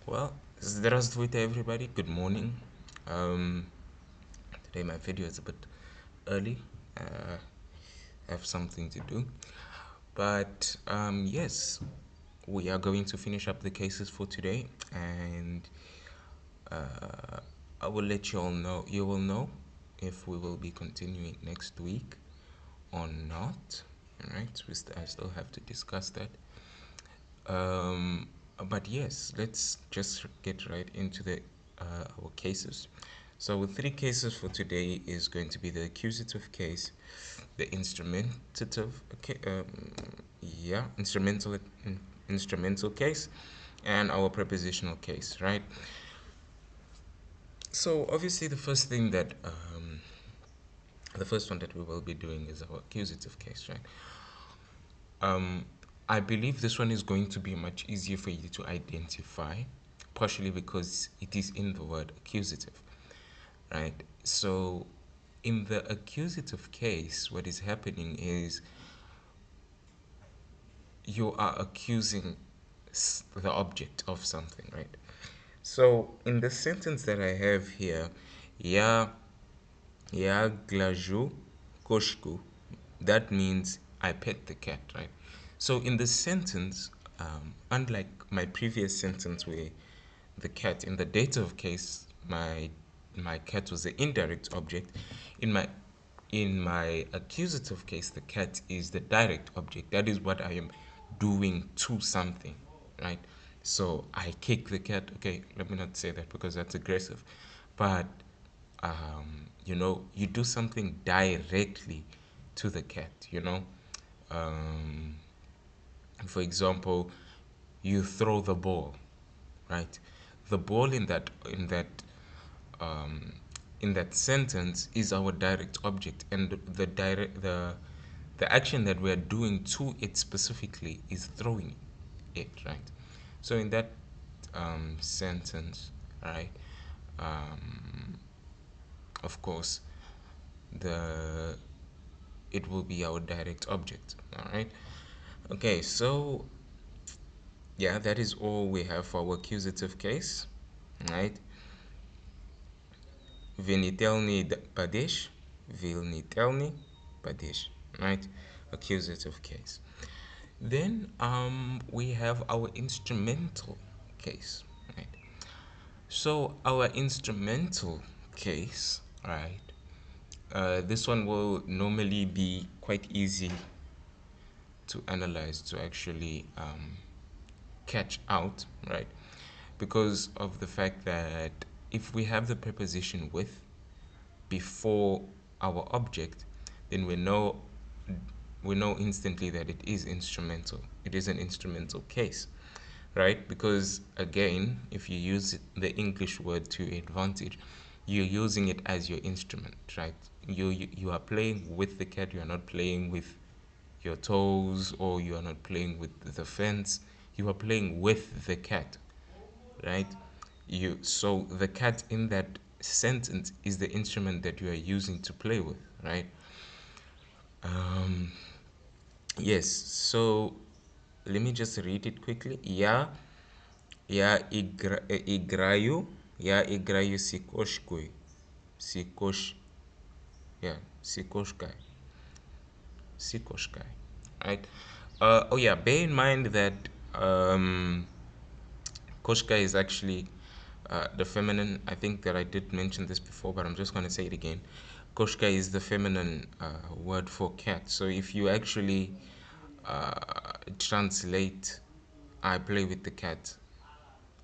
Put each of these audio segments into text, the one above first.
Well, здравствуйте everybody. Good morning. Um, Today my video is a bit early. I have something to do, but yes, we are going to finish up the cases for today, and I will let you all know. You will know if we will be continuing next week or not. All right, I still have to discuss that. Um, but yes, let's just get right into the our cases. So our three cases for today is going to be the accusative case, the instrumental instrumental case, and our prepositional case, right? So obviously the first one that we will be doing is our accusative case, right? Um, I believe this one is going to be much easier for you to identify, partially because it is in the word accusative, right? So, in the accusative case, what is happening is you are accusing the object of something, right? So, in the sentence that I have here, ya ya glaju koshku, that means I pet the cat, right? So in the sentence, unlike my previous sentence where the cat, in the dative case, my cat was the indirect object. In my accusative case, the cat is the direct object. That is what I am doing to something, right? So I kick the cat. Okay, let me not say that because that's aggressive, but you do something directly to the cat. Um, for example, you throw the ball, right? The ball um, in that sentence is our direct object, and the action that we are doing to it specifically is throwing it, right? So in that sentence, right, um, of course, the it will be our direct object. All right. Okay, so yeah, that is all we have for our accusative case, right? Vinitelny Padesh, Vilnitelny Padesh, right? Accusative case. Then we have our instrumental case, right? So our instrumental case, right? This one will normally be quite easy to analyze, to actually catch out, right? Because of the fact that if we have the preposition with before our object, then we know instantly that it is instrumental. It is an instrumental case, right? Because again, if you use the English word to your advantage, you're using it as your instrument, right? You are playing with the cat. You are not playing with your toes, or you are not playing with the fence. You are playing with the cat, right? So the cat in that sentence is the instrument that you are using to play with, right? um yes, so let me just read it quickly. Igrayu igrayu sikoshkui sikosh yeah sikoshkai sikoshkai, right? Oh yeah, bear in mind that Koshka is actually the feminine. I think that I did mention this before, but I'm just going to say it again. Koshka is the feminine word for cat. So if you actually uh, translate I play with the cat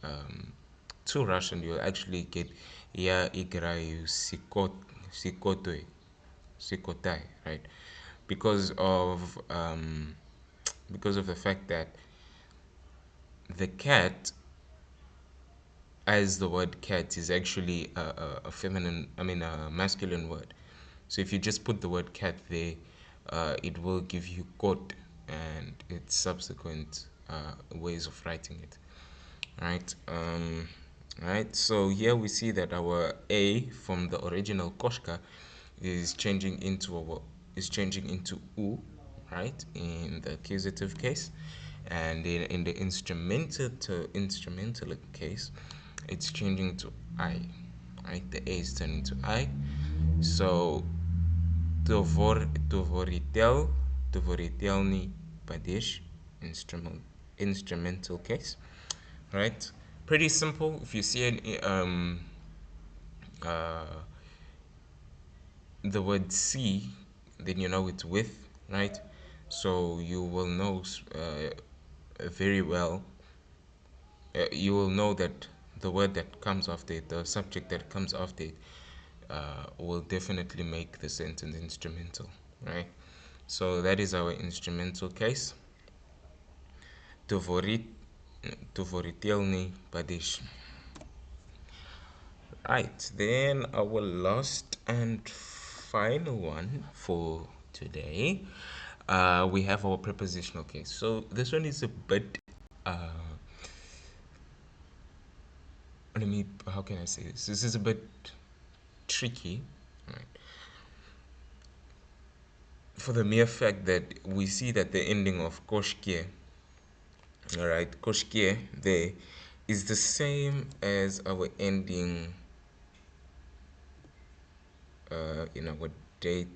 um, to Russian, you'll actually get Ya igrаю sikotoi, sikotai, right? Because of the fact that the cat, as the word cat, is actually a feminine, I mean a masculine word. So if you just put the word cat there, it will give you kot and its subsequent ways of writing it. Right. Right. So here we see that our a from the original koshka is changing into u, right, in the accusative case. And in the instrumental case, it's changing to I, right? The A is turning to I. So Tovoritel, Tovoritelni Padesh, instrumental case, right? Pretty simple. If you see uh, the word see, then you know it's with, right? So you will know very well. You will know that the word that comes after it, the subject that comes after it, will definitely make the sentence instrumental, right? So that is our instrumental case. Tovorit, Tovoritelni Padish. Right, then our last and final one for today, we have our prepositional case. So this one is a bit, how can I say this? This is a bit tricky, right? For the mere fact that we see that the ending of koshkie, all right, koshkie there is the same as our ending in our date,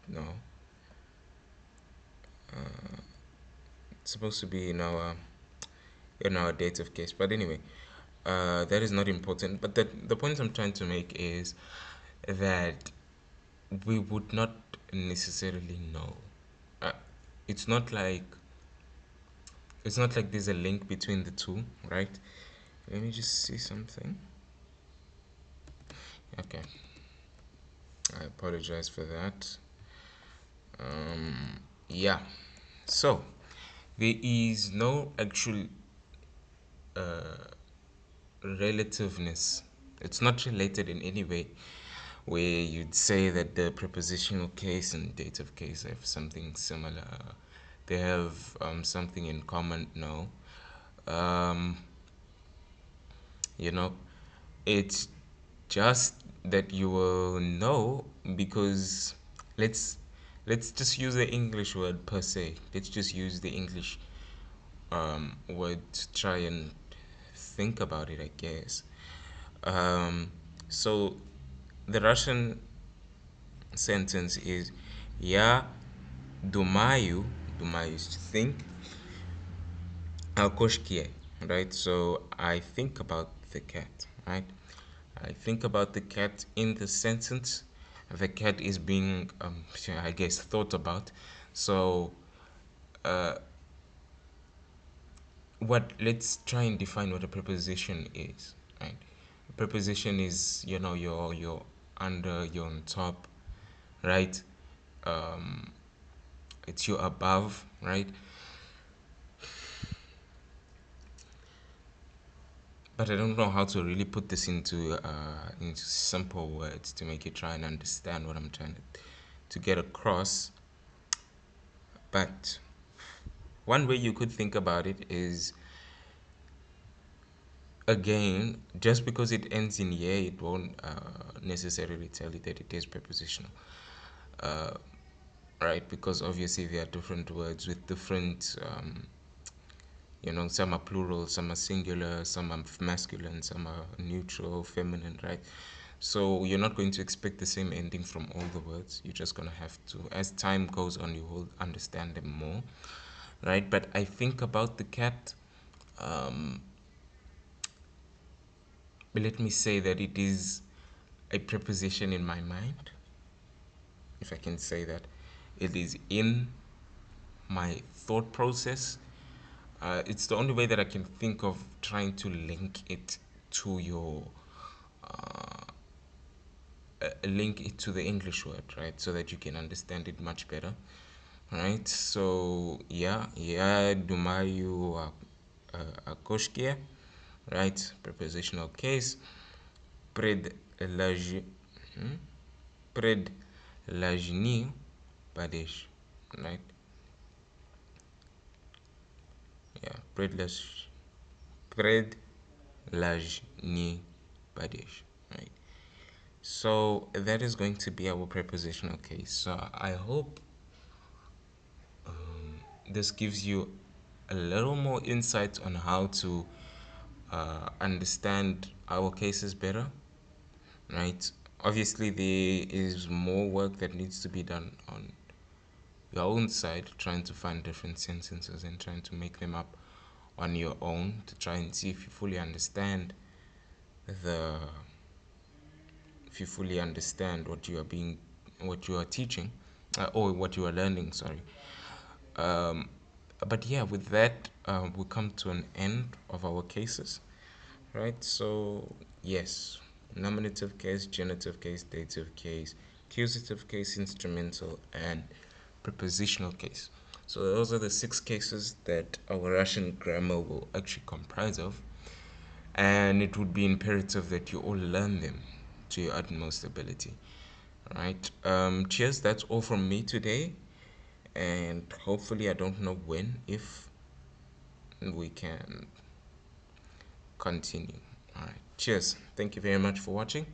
no, it's supposed to be in our date of case. But anyway, that is not important. But the point I'm trying to make is that we would not necessarily know. Uh, it's not like there's a link between the two, right? Let me just see something. Okay, I apologize for that. Yeah, so there is no actual relativeness. It's not related in any way where you'd say that the prepositional case and dative case have something similar. They have something in common. No. Um, you know, it's just that you will know because let's let's just use the English word per se. Let's just use the English word to try and think about it, I guess. So the Russian sentence is "Я думаю is to think, о кошке," right? So I think about the cat, right? I think about the cat in the sentence. The cat is being, I guess, thought about. So what? Let's try and define what a preposition is, right? A preposition is, you're under, you're on top, right? It's you above, right? But I don't know how to really put this into simple words to make you try and understand what I'm trying to get across. But one way you could think about it is, again, just because it ends in "ye," it won't necessarily tell you that it is prepositional, right? Because obviously there are different words with different some are plural, some are singular, some are masculine, some are neutral, feminine, right? So you're not going to expect the same ending from all the words. You're just going to have to, as time goes on, you will understand them more, right? But I think about the cat. Let me say that it is a preposition in my mind, if I can say that. It is in my thought process. It's the only way that I can think of trying to link it to your link it to the English word, right? So that you can understand it much better, right? So yeah, dumayu akoshkia, right? Prepositional case. Pred laj, pred lajni padesh, right? Yeah, pred lajni padesh, right? So that is going to be our prepositional case. So I hope this gives you a little more insight on how to understand our cases better, right? Obviously, there is more work that needs to be done on your own side, trying to find different sentences and trying to make them up on your own to try and see if you fully understand the if you fully understand what you are teaching, or what you are learning, sorry. um, but yeah, with that, we come to an end of our cases, right? So yes, nominative case, genitive case, dative case, accusative case, instrumental, and prepositional case. So those are the 6 cases that our Russian grammar will actually comprise of, and it would be imperative that you all learn them to your utmost ability. All right. Cheers. That's all from me today, and hopefully, I don't know when, if we can continue. All right. Cheers. Thank you very much for watching.